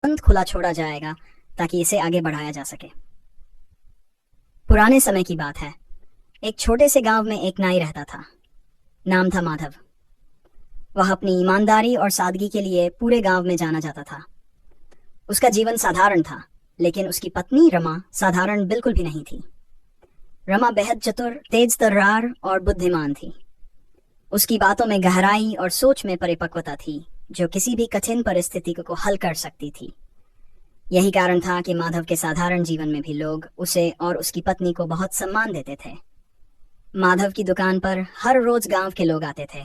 तुरंत खुला छोड़ा जाएगा ताकि इसे आगे बढ़ाया जा सके। पुराने समय की बात है। एक छोटे से गांव में एक नाई रहता था। नाम था माधव। वह अपनी ईमानदारी और सादगी के लिए पूरे गांव में जाना जाता था। उसका जीवन साधारण था, लेकिन उसकी पत्नी रमा साधारण बिल्कुल भी नहीं थी। रमा बेहद चतुर, तेज तर्रार और बुद्धिमान थी। उसकी बातों में गहराई और सोच में परिपक्वता थी, जो किसी भी कठिन परिस्थिति को हल कर सकती थी। यही कारण था कि माधव के साधारण जीवन में भी लोग उसे और उसकी पत्नी को बहुत सम्मान देते थे। माधव की दुकान पर हर रोज गांव के लोग आते थे,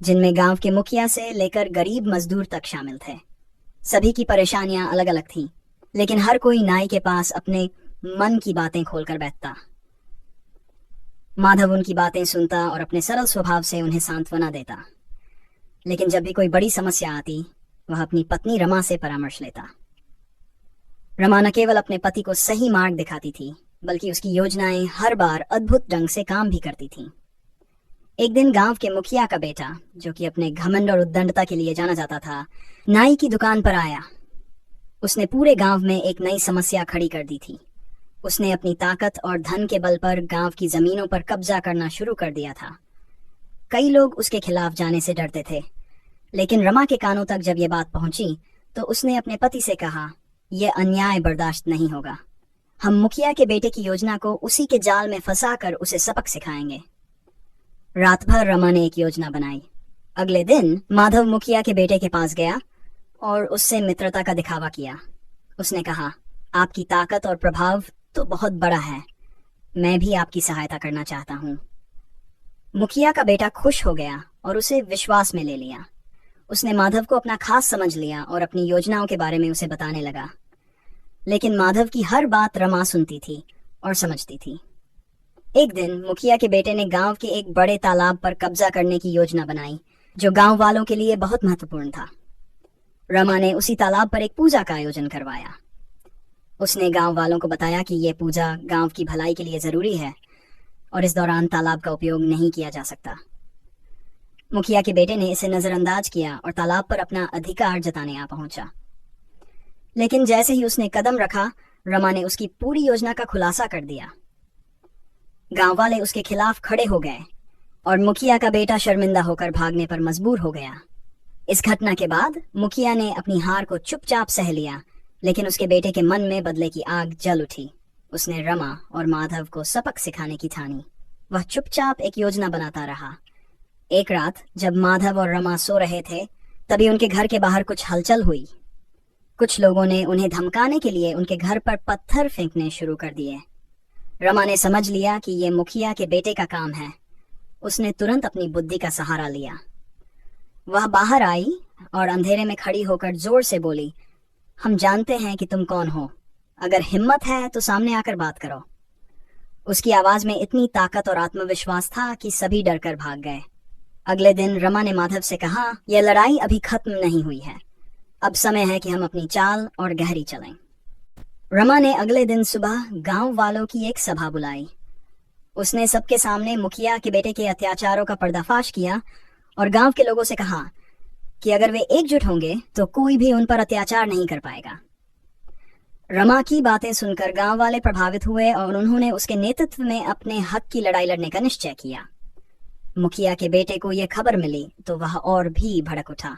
जिनमें गांव के मुखिया से लेकर गरीब मजदूर तक शामिल थे। सभी की परेशानियां अलग अलग थीं, लेकिन हर कोई नाई के पास अपने मन की बातें खोलकर बैठता। माधव उनकी बातें सुनता और अपने सरल स्वभाव से उन्हें सांत्वना देता। लेकिन जब भी कोई बड़ी समस्या आती, वह अपनी पत्नी रमा से परामर्श लेता। रमा न केवल अपने पति को सही मार्ग दिखाती थी, बल्कि उसकी योजनाएं हर बार अद्भुत ढंग से काम भी करती थीं। एक दिन गांव के मुखिया का बेटा, जो कि अपने घमंड और उद्दंडता के लिए जाना जाता था, नाई की दुकान पर आया। उसने पूरे गांव में एक नई समस्या खड़ी कर दी थी। उसने अपनी ताकत और धन के बल पर गांव की जमीनों पर कब्जा करना शुरू कर दिया था। कई लोग उसके खिलाफ जाने से डरते थे, लेकिन रमा के कानों तक जब ये बात पहुंची, तो उसने अपने पति से कहा, यह अन्याय बर्दाश्त नहीं होगा। हम मुखिया के बेटे की योजना को उसी के जाल में फंसाकर उसे सबक सिखाएंगे। रात भर रमा ने एक योजना बनाई। अगले दिन माधव मुखिया के बेटे के पास गया और उससे मित्रता का दिखावा किया। उसने कहा, आपकी ताकत और प्रभाव तो बहुत बड़ा है, मैं भी आपकी सहायता करना चाहता हूँ। मुखिया का बेटा खुश हो गया और उसे विश्वास में ले लिया। उसने माधव को अपना खास समझ लिया और अपनी योजनाओं के बारे में उसे बताने लगा। लेकिन माधव की हर बात रमा सुनती थी और समझती थी। एक दिन मुखिया के बेटे ने गांव के एक बड़े तालाब पर कब्जा करने की योजना बनाई, जो गांव वालों के लिए बहुत महत्वपूर्ण था। रमा ने उसी तालाब पर एक पूजा का आयोजन करवाया। उसने गांव वालों को बताया कि यह पूजा गांव की भलाई के लिए जरूरी है और इस दौरान तालाब का उपयोग नहीं किया जा सकता। मुखिया के बेटे ने इसे नजरअंदाज किया और तालाब पर अपना अधिकार जताने आ पहुंचा। लेकिन जैसे ही उसने कदम रखा, रमा ने उसकी पूरी योजना का खुलासा कर दिया। गांव वाले उसके खिलाफ खड़े हो गए और मुखिया का बेटा शर्मिंदा होकर भागने पर मजबूर हो गया। इस घटना के बाद मुखिया ने अपनी हार को चुपचाप सह लिया, लेकिन उसके बेटे के मन में बदले की आग जल उठी। उसने रमा और माधव को सबक सिखाने की ठानी। वह चुपचाप एक योजना बनाता रहा। एक रात जब माधव और रमा सो रहे थे, तभी उनके घर के बाहर कुछ हलचल हुई। कुछ लोगों ने उन्हें धमकाने के लिए उनके घर पर पत्थर फेंकने शुरू कर दिए। रमा ने समझ लिया कि यह मुखिया के बेटे का काम है। उसने तुरंत अपनी बुद्धि का सहारा लिया। वह बाहर आई और अंधेरे में खड़ी होकर जोर से बोली, हम जानते हैं कि तुम कौन हो। अगर हिम्मत है तो सामने आकर बात करो। उसकी आवाज में इतनी ताकत और आत्मविश्वास था कि सभी डरकर भाग गए। अगले दिन रमा ने माधव से कहा, यह लड़ाई अभी खत्म नहीं हुई है। अब समय है कि हम अपनी चाल और गहरी चलें। रमा ने अगले दिन सुबह गांव वालों की एक सभा बुलाई। उसने सबके सामने मुखिया के बेटे के अत्याचारों का पर्दाफाश किया और गांव के लोगों से कहा कि अगर वे एकजुट होंगे तो कोई भी उन पर अत्याचार नहीं कर पाएगा। रमा की बातें सुनकर गांव वाले प्रभावित हुए और उन्होंने उसके नेतृत्व में अपने हक की लड़ाई लड़ने का निश्चय किया। मुखिया के बेटे को यह खबर मिली तो वह और भी भड़क उठा।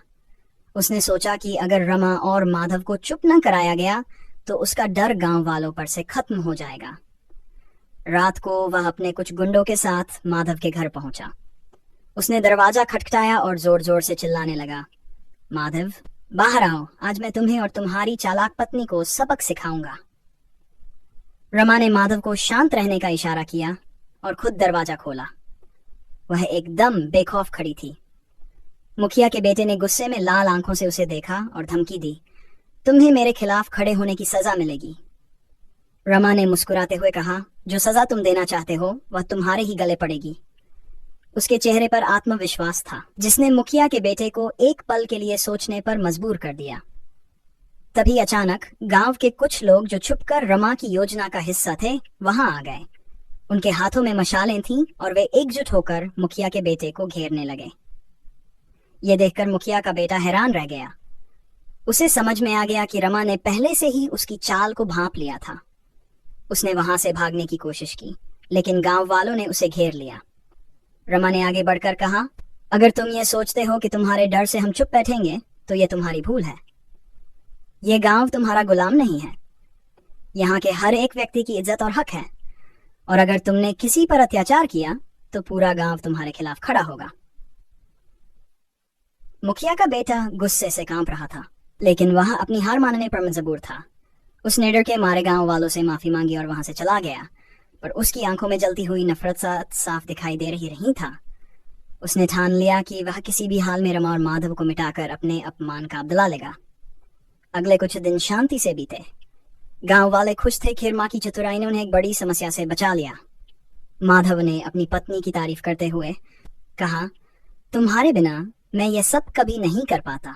उसने सोचा कि अगर रमा और माधव को चुप न कराया गया तो उसका डर गांव वालों पर से खत्म हो जाएगा। रात को वह अपने कुछ गुंडों के साथ माधव के घर पहुंचा। उसने दरवाजा खटखटाया और जोर जोर से चिल्लाने लगा, माधव, बाहर आओ, आज मैं तुम्हें और तुम्हारी चालाक पत्नी को सबक सिखाऊंगा। रमा ने माधव को शांत रहने का इशारा किया और खुद दरवाजा खोला। वह एकदम बेखौफ खड़ी थी। मुखिया के बेटे ने गुस्से में लाल आंखों से उसे देखा और धमकी दी, तुम्हें मेरे खिलाफ खड़े होने की सजा मिलेगी। रमा ने मुस्कुराते हुए कहा, जो सजा तुम देना चाहते हो वह तुम्हारे ही गले पड़ेगी। उसके चेहरे पर आत्मविश्वास था, जिसने मुखिया के बेटे को एक पल के लिए सोचने पर मजबूर कर दिया। तभी अचानक गांव के कुछ लोग जो छुपकर रमा की योजना का हिस्सा थे, वहां आ गए। उनके हाथों में मशालें थीं और वे एकजुट होकर मुखिया के बेटे को घेरने लगे। ये देखकर मुखिया का बेटा हैरान रह गया। उसे समझ में आ गया कि रमा ने पहले से ही उसकी चाल को भांप लिया था। उसने वहां से भागने की कोशिश की, लेकिन गांव वालों ने उसे घेर लिया। रमा ने आगे बढ़कर कहा, अगर तुम ये सोचते हो कि तुम्हारे डर से हम चुप बैठेंगे तो ये तुम्हारी भूल है। ये गांव तुम्हारा गुलाम नहीं है। यहाँ के हर एक व्यक्ति की इज्जत और हक है, और अगर तुमने किसी पर अत्याचार किया तो पूरा गांव तुम्हारे खिलाफ खड़ा होगा। मुखिया का बेटा गुस्से से कांप रहा था, लेकिन वह अपनी हार मानने पर मजबूर था। उसने डर के मारे गांव वालों से माफी मांगी और वहां से चला गया, पर उसकी आंखों में जलती हुई नफरत साफ दिखाई दे रही था। उसने ठान लिया कि वह किसी भी हाल में रमा और माधव को मिटाकर अपने अपमान का बदला लेगा। अगले कुछ दिन शांति से बीते। गांव वाले खुश थे कि रमा की चतुराई ने उन्हें एक बड़ी समस्या से बचा लिया। माधव ने अपनी पत्नी की तारीफ करते हुए कहा, तुम्हारे बिना मैं ये सब कभी नहीं कर पाता।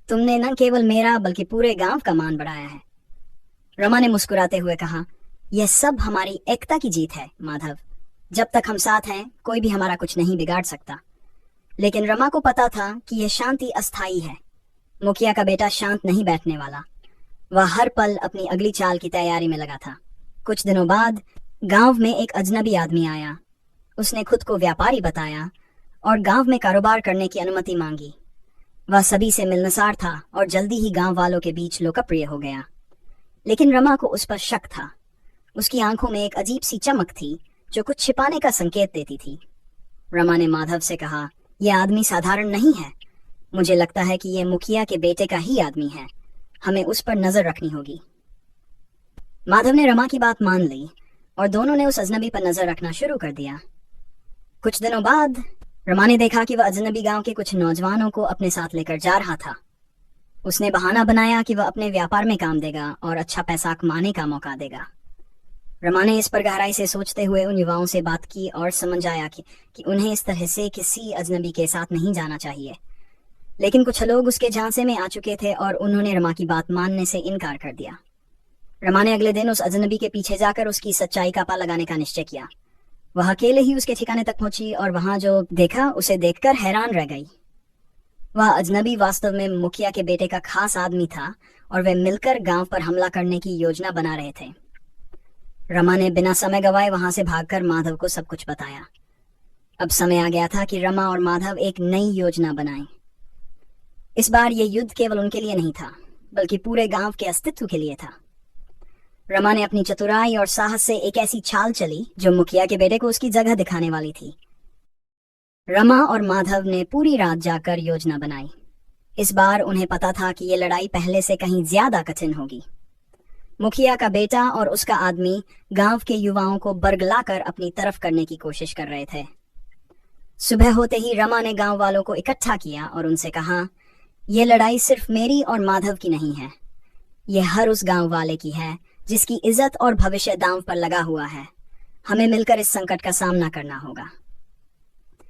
तुमने न केवल मेरा बल्कि पूरे गांव का मान बढ़ाया है। रमा ने मुस्कुराते हुए कहा, यह सब हमारी एकता की जीत है माधव। जब तक हम साथ हैं कोई भी हमारा कुछ नहीं बिगाड़ सकता। लेकिन रमा को पता था कि यह शांति अस्थायी है। मुखिया का बेटा शांत नहीं बैठने वाला। वह हर पल अपनी अगली चाल की तैयारी में लगा था। कुछ दिनों बाद गांव में एक अजनबी आदमी आया। उसने खुद को व्यापारी बताया और गांव में कारोबार करने की अनुमति मांगी। वह सभी से मिलनसार था और जल्दी ही गांव वालों के बीच लोकप्रिय हो गया। लेकिन रमा को उस पर शक था। उसकी आंखों में एक अजीब सी चमक थी जो कुछ छिपाने का संकेत देती थी। रमा ने माधव से कहा, यह आदमी साधारण नहीं है। मुझे लगता है कि यह मुखिया के बेटे का ही आदमी है। हमें उस पर नजर रखनी होगी। माधव ने रमा की बात मान ली और दोनों ने उस अजनबी पर नजर रखना शुरू कर दिया। कुछ दिनों बाद रमा ने देखा कि वह अजनबी गांव के कुछ नौजवानों को अपने साथ लेकर जा रहा था। उसने बहाना बनाया कि वह अपने व्यापार में काम देगा और अच्छा पैसा कमाने का मौका देगा। रमा ने इस पर गहराई से सोचते हुए उन युवाओं से बात की और समझ आया कि उन्हें इस तरह से किसी अजनबी के साथ नहीं जाना चाहिए। लेकिन कुछ लोग उसके झांसे में आ चुके थे और उन्होंने रमा की बात मानने से इनकार कर दिया। रमा ने अगले दिन उस अजनबी के पीछे जाकर उसकी सच्चाई का पता लगाने का निश्चय किया। वह अकेले ही उसके ठिकाने तक पहुंची और वहां जो देखा उसे देखकर हैरान रह गई। वह अजनबी वास्तव में मुखिया के बेटे का खास आदमी था और वे मिलकर गांव पर हमला करने की योजना बना रहे थे। रमा ने बिना समय गवाए वहां से भागकर माधव को सब कुछ बताया। अब समय आ गया था कि रमा और माधव एक नई योजना बनाएं। इस बार यह युद्ध केवल उनके लिए नहीं था, बल्कि पूरे गांव के अस्तित्व के लिए था। रमा ने अपनी चतुराई और साहस से एक ऐसी चाल चली जो मुखिया के बेटे को उसकी जगह दिखाने वाली थी। रमा और माधव ने पूरी रात जाकर योजना बनाई। इस बार उन्हें पता था कि यह लड़ाई पहले से कहीं ज्यादा कठिन होगी। मुखिया का बेटा और उसका आदमी गांव के युवाओं को बरगलाकर अपनी तरफ करने की कोशिश कर रहे थे। सुबह होते ही रमा ने गांव वालों को इकट्ठा किया और उनसे कहा, यह लड़ाई सिर्फ मेरी और माधव की नहीं है। यह हर उस गांव वाले की है जिसकी इज्जत और भविष्य दांव पर लगा हुआ है। हमें मिलकर इस संकट का सामना करना होगा।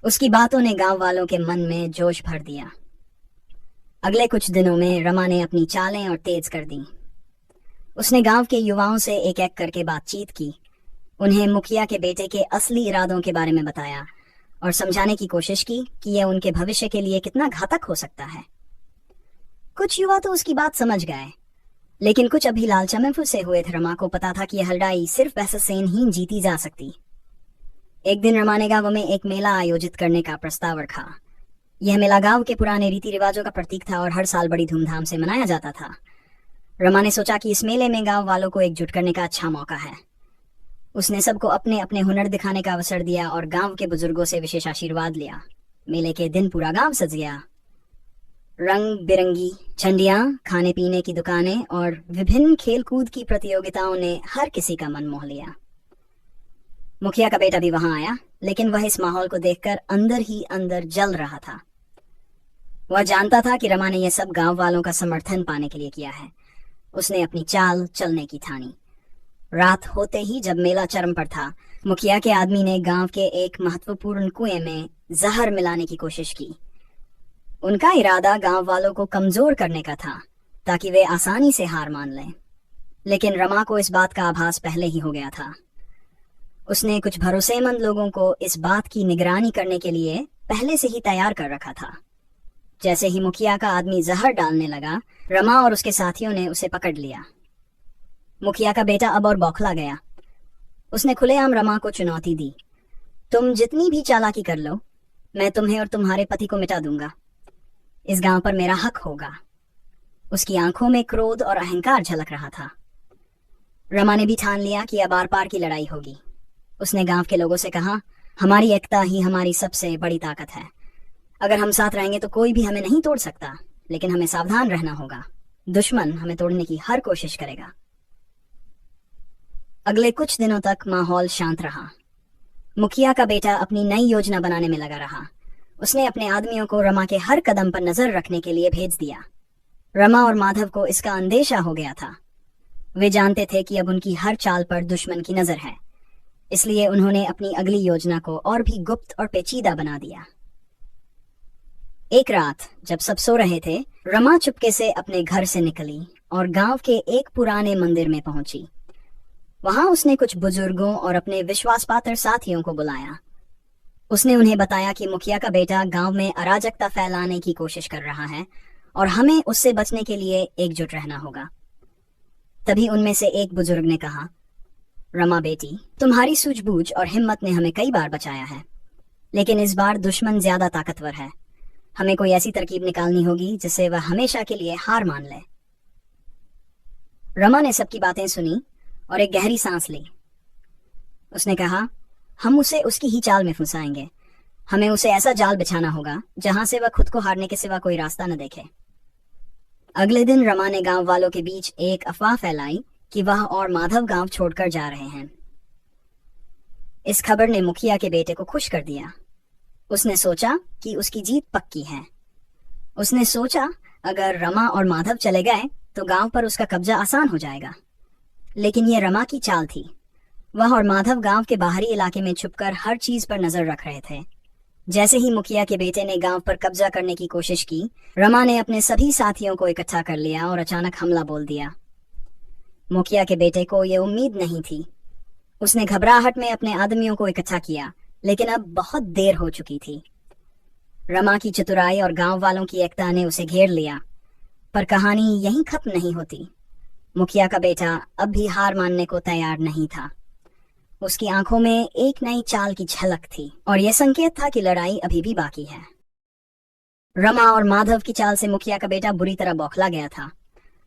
उसकी बातों ने गांव वालों के मन में जोश भर दिया। अगले कुछ दिनों में रमा ने अपनी चालें और तेज कर दी। उसने गांव के युवाओं से एक एक करके बातचीत की। उन्हें मुखिया के बेटे के असली इरादों के बारे में बताया और समझाने की कोशिश की कि यह उनके भविष्य के लिए कितना घातक हो सकता है। कुछ युवा तो उसकी बात समझ गए, लेकिन कुछ अभी लालचा में फंसे हुए थे। रमा को पता था कि यह लड़ाई सिर्फ बहस-ए-सेन ही जीती जा सकती। एक दिन रमा ने गांव में एक मेला आयोजित करने का प्रस्ताव रखा। यह मेला गांव के पुराने रीति रिवाजों का प्रतीक था और हर साल बड़ी धूमधाम से मनाया जाता था। रमा ने सोचा कि इस मेले में गांव वालों को एकजुट करने का अच्छा मौका है। उसने सबको अपने अपने हुनर दिखाने का अवसर दिया और गांव के बुजुर्गों से विशेष आशीर्वाद लिया। मेले के दिन पूरा गांव सज गया। रंग बिरंगी झंडियां, खाने पीने की दुकानें और विभिन्न खेलकूद की प्रतियोगिताओं ने हर किसी का मन मोह लिया। मुखिया का बेटा भी वहां आया, लेकिन वह इस माहौल को देखकर अंदर ही अंदर जल रहा था। वह जानता था कि रमा ने यह सब गांव वालों का समर्थन पाने के लिए किया है। उसने अपनी चाल चलने की ठानी। रात होते ही जब मेला चरम पर था, मुखिया के आदमी ने गांव के एक महत्वपूर्ण कुएं में जहर मिलाने की कोशिश की। उनका इरादा गांव वालों को कमजोर करने का था ताकि वे आसानी से हार मान लें। लेकिन रमा को इस बात का आभास पहले ही हो गया था। उसने कुछ भरोसेमंद लोगों को इस बात की निगरानी करने के लिए पहले से ही तैयार कर रखा था। जैसे ही मुखिया का आदमी जहर डालने लगा, रमा और उसके साथियों ने उसे पकड़ लिया। मुखिया का बेटा अब और बौखला गया। उसने खुलेआम रमा को चुनौती दी, तुम जितनी भी चालाकी कर लो, मैं तुम्हें और तुम्हारे पति को मिटा दूंगा। इस गांव पर मेरा हक होगा। उसकी आंखों में क्रोध और अहंकार झलक रहा था। रमा ने भी ठान लिया कि अब आर पार की लड़ाई होगी। उसने गांव के लोगों से कहा, हमारी एकता ही हमारी सबसे बड़ी ताकत है। अगर हम साथ रहेंगे तो कोई भी हमें नहीं तोड़ सकता, लेकिन हमें सावधान रहना होगा। दुश्मन हमें तोड़ने की हर कोशिश करेगा। अगले कुछ दिनों तक माहौल शांत रहा। मुखिया का बेटा अपनी नई योजना बनाने में लगा रहा। उसने अपने आदमियों को रमा के हर कदम पर नजर रखने के लिए भेज दिया। रमा और माधव को इसका अंदेशा हो गया था। वे जानते थे कि अब उनकी हर चाल पर दुश्मन की नजर है, इसलिए उन्होंने अपनी अगली योजना को और भी गुप्त और पेचीदा बना दिया। एक रात जब सब सो रहे थे, रमा चुपके से अपने घर से निकली और गांव के एक पुराने मंदिर में पहुंची। वहां उसने कुछ बुजुर्गों और अपने विश्वासपात्र साथियों को बुलाया। उसने उन्हें बताया कि मुखिया का बेटा गांव में अराजकता फैलाने की कोशिश कर रहा है और हमें उससे बचने के लिए एकजुट रहना होगा। तभी उनमें से एक बुजुर्ग ने कहा, रमा बेटी, तुम्हारी सूझबूझ और हिम्मत ने हमें कई बार बचाया है, लेकिन इस बार दुश्मन ज्यादा ताकतवर है। हमें कोई ऐसी तरकीब निकालनी होगी जिससे वह हमेशा के लिए हार मान ले। रमा ने सबकी बातें सुनी और एक गहरी सांस ली। उसने कहा, हम उसे उसकी ही चाल में फंसाएंगे। हमें उसे ऐसा जाल बिछाना होगा जहां से वह खुद को हारने के सिवा कोई रास्ता न देखे। अगले दिन रमा ने गांव वालों के बीच एक अफवाह फैलाई कि वह और माधव गांव छोड़कर जा रहे हैं। इस खबर ने मुखिया के बेटे को खुश कर दिया। उसने सोचा कि उसकी जीत पक्की है। उसने सोचा अगर रमा और माधव चले गए तो गांव पर उसका कब्जा आसान हो जाएगा। लेकिन यह रमा की चाल थी। वह और माधव गांव के बाहरी इलाके में छुपकर हर चीज पर नजर रख रहे थे। जैसे ही मुखिया के बेटे ने गांव पर कब्जा करने की कोशिश की, रमा ने अपने सभी साथियों को इकट्ठा कर लिया और अचानक हमला बोल दिया। मुखिया के बेटे को यह उम्मीद नहीं थी। उसने घबराहट में अपने आदमियों को इकट्ठा किया, लेकिन अब बहुत देर हो चुकी थी। रमा की चतुराई और गांव वालों की एकता ने उसे घेर लिया। पर कहानी यहीं खत्म नहीं होती। मुखिया का बेटा अब भी हार मानने को तैयार नहीं था। उसकी आंखों में एक नई चाल की झलक थी और यह संकेत था कि लड़ाई अभी भी बाकी है। रमा और माधव की चाल से मुखिया का बेटा बुरी तरह बौखला गया था।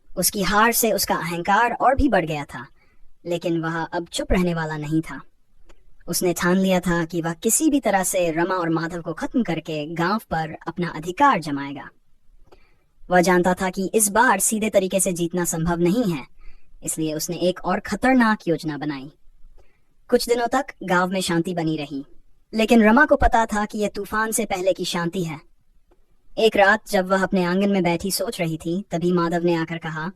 उसकी हार से उसका अहंकार और भी बढ़ गया था, लेकिन वह अब चुप रहने वाला नहीं था। उसने ठान लिया था कि वह किसी भी तरह से रमा और माधव को खत्म करके गांव पर अपना अधिकार जमाएगा। वह जानता था कि इस बार सीधे तरीके से जीतना संभव नहीं है, इसलिए उसने एक और खतरनाक योजना बनाई। कुछ दिनों तक गांव में शांति बनी रही, लेकिन रमा को पता था कि यह तूफान से पहले की शांति है। एक रात जब वह अपने आंगन में बैठी सोच रही थी, तभी माधव ने आकर कहा,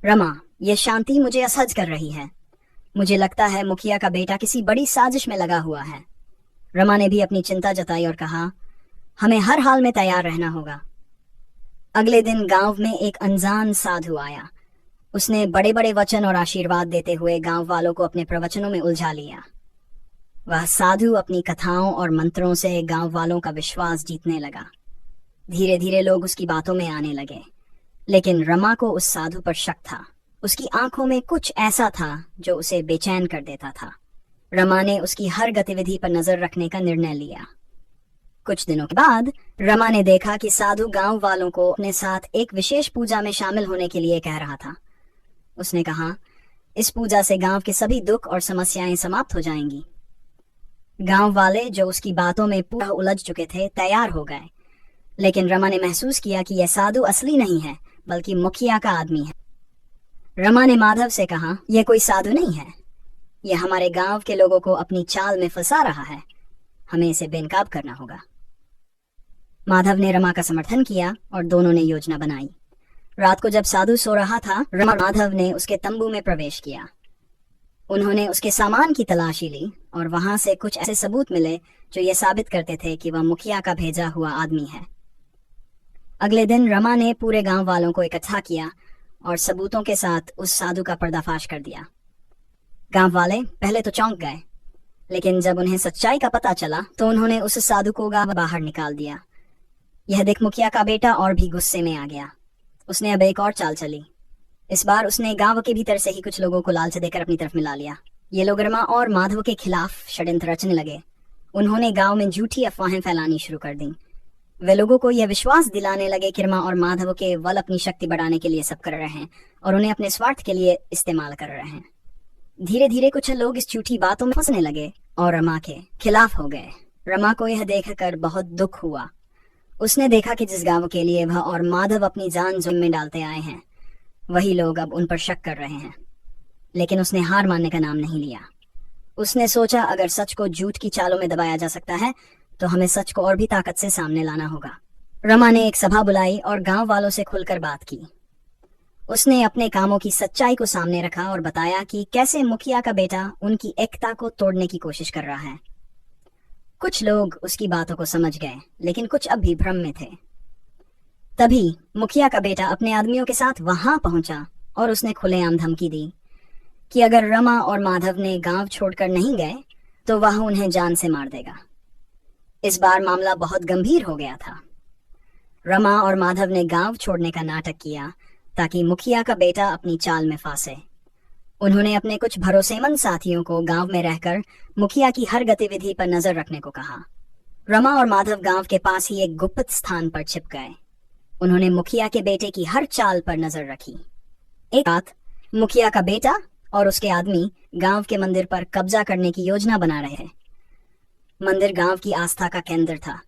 रमा, यह शांति मुझे असहज कर रही है। मुझे लगता है मुखिया का बेटा किसी बड़ी साजिश में लगा हुआ है। रमा ने भी अपनी चिंता जताई और कहा, हमें हर हाल में तैयार रहना होगा। अगले दिन गांव में एक अनजान साधु आया। उसने बड़े बड़े वचन और आशीर्वाद देते हुए गांव वालों को अपने प्रवचनों में उलझा लिया। वह साधु अपनी कथाओं और मंत्रों से गांव वालों का विश्वास जीतने लगा। धीरे धीरे लोग उसकी बातों में आने लगे, लेकिन रमा को उस साधु पर शक था। उसकी आंखों में कुछ ऐसा था जो उसे बेचैन कर देता था। रमा ने उसकी हर गतिविधि पर नजर रखने का निर्णय लिया। कुछ दिनों के बाद रमा ने देखा कि साधु गांव वालों को अपने साथ एक विशेष पूजा में शामिल होने के लिए कह रहा था। उसने कहा, इस पूजा से गांव के सभी दुख और समस्याएं समाप्त हो जाएंगी। गांव वाले जो उसकी बातों में पूरा उलझ चुके थे तैयार हो गए, लेकिन रमा ने महसूस किया कि यह साधु असली नहीं है, बल्कि मुखिया का आदमी है। रमा ने माधव से कहा, यह कोई साधु नहीं है, यह हमारे गांव के लोगों को अपनी चाल में फंसा रहा है। हमें इसे बेनकाब करना होगा। माधव ने रमा का समर्थन किया और दोनों ने योजना बनाई। रात को जब साधु सो रहा था, रमा और माधव ने उसके तंबू में प्रवेश किया। उन्होंने उसके सामान की तलाशी ली और वहां से कुछ ऐसे सबूत मिले जो ये साबित करते थे कि वह मुखिया का भेजा हुआ आदमी है। अगले दिन रमा ने पूरे गांव वालों को इकट्ठा किया और सबूतों के साथ उस साधु का पर्दाफाश कर दिया। गांव वाले पहले तो चौंक गए, लेकिन जब उन्हें सच्चाई का पता चला तो उन्होंने उस साधु को गांव बाहर निकाल दिया। यह देख मुखिया का बेटा और भी गुस्से में आ गया। उसने अब एक और चाल चली। इस बार उसने गांव के भीतर से ही कुछ लोगों को लालच देकर अपनी तरफ मिला लिया। ये लोग रमा और माधव के खिलाफ षड्यंत्र रचने लगे। उन्होंने गांव में झूठी अफवाहें फैलानी शुरू कर दी। वे लोगों को यह विश्वास दिलाने लगे कि रमा और माधव केवल अपनी शक्ति बढ़ाने के लिए सब कर रहे हैं और उन्हें अपने स्वार्थ के लिए इस्तेमाल कर रहे हैं। धीरे धीरे कुछ लोग इस झूठी बातों में फंसने लगे और रमा के खिलाफ हो गए। रमा को यह देखकर बहुत दुख हुआ। उसने देखा कि जिस गांव के लिए वह और माधव अपनी जान जोखिम में डालते आए हैं, वही लोग अब उन पर शक कर रहे हैं। लेकिन उसने हार मानने का नाम नहीं लिया। उसने सोचा, अगर सच को झूठ की चालों में दबाया जा सकता है तो हमें सच को और भी ताकत से सामने लाना होगा। रमा ने एक सभा बुलाई और गांव वालों से खुलकर बात की। उसने अपने कामों की सच्चाई को सामने रखा और बताया कि कैसे मुखिया का बेटा उनकी एकता को तोड़ने की कोशिश कर रहा है। कुछ लोग उसकी बातों को समझ गए, लेकिन कुछ अब भी भ्रम में थे। तभी मुखिया का बेटा अपने आदमियों के साथ वहां पहुंचा और उसने खुलेआम धमकी दी कि अगर रमा और माधव ने गांव छोड़कर नहीं गए तो वह उन्हें जान से मार देगा। इस बार मामला बहुत गंभीर हो गया था। रमा और माधव ने गांव छोड़ने का नाटक किया ताकि मुखिया का बेटा अपनी चाल में फांसे। उन्होंने अपने कुछ भरोसेमंद साथियों को गांव में रहकर मुखिया की हर गतिविधि पर नजर रखने को कहा। रमा और माधव गांव के पास ही एक गुप्त स्थान पर छिप गए। उन्होंने मुखिया के बेटे की हर चाल पर नजर रखी। एक रात मुखिया का बेटा और उसके आदमी गांव के मंदिर पर कब्जा करने की योजना बना रहे थे। मंदिर गांव की आस्था का केंद्र था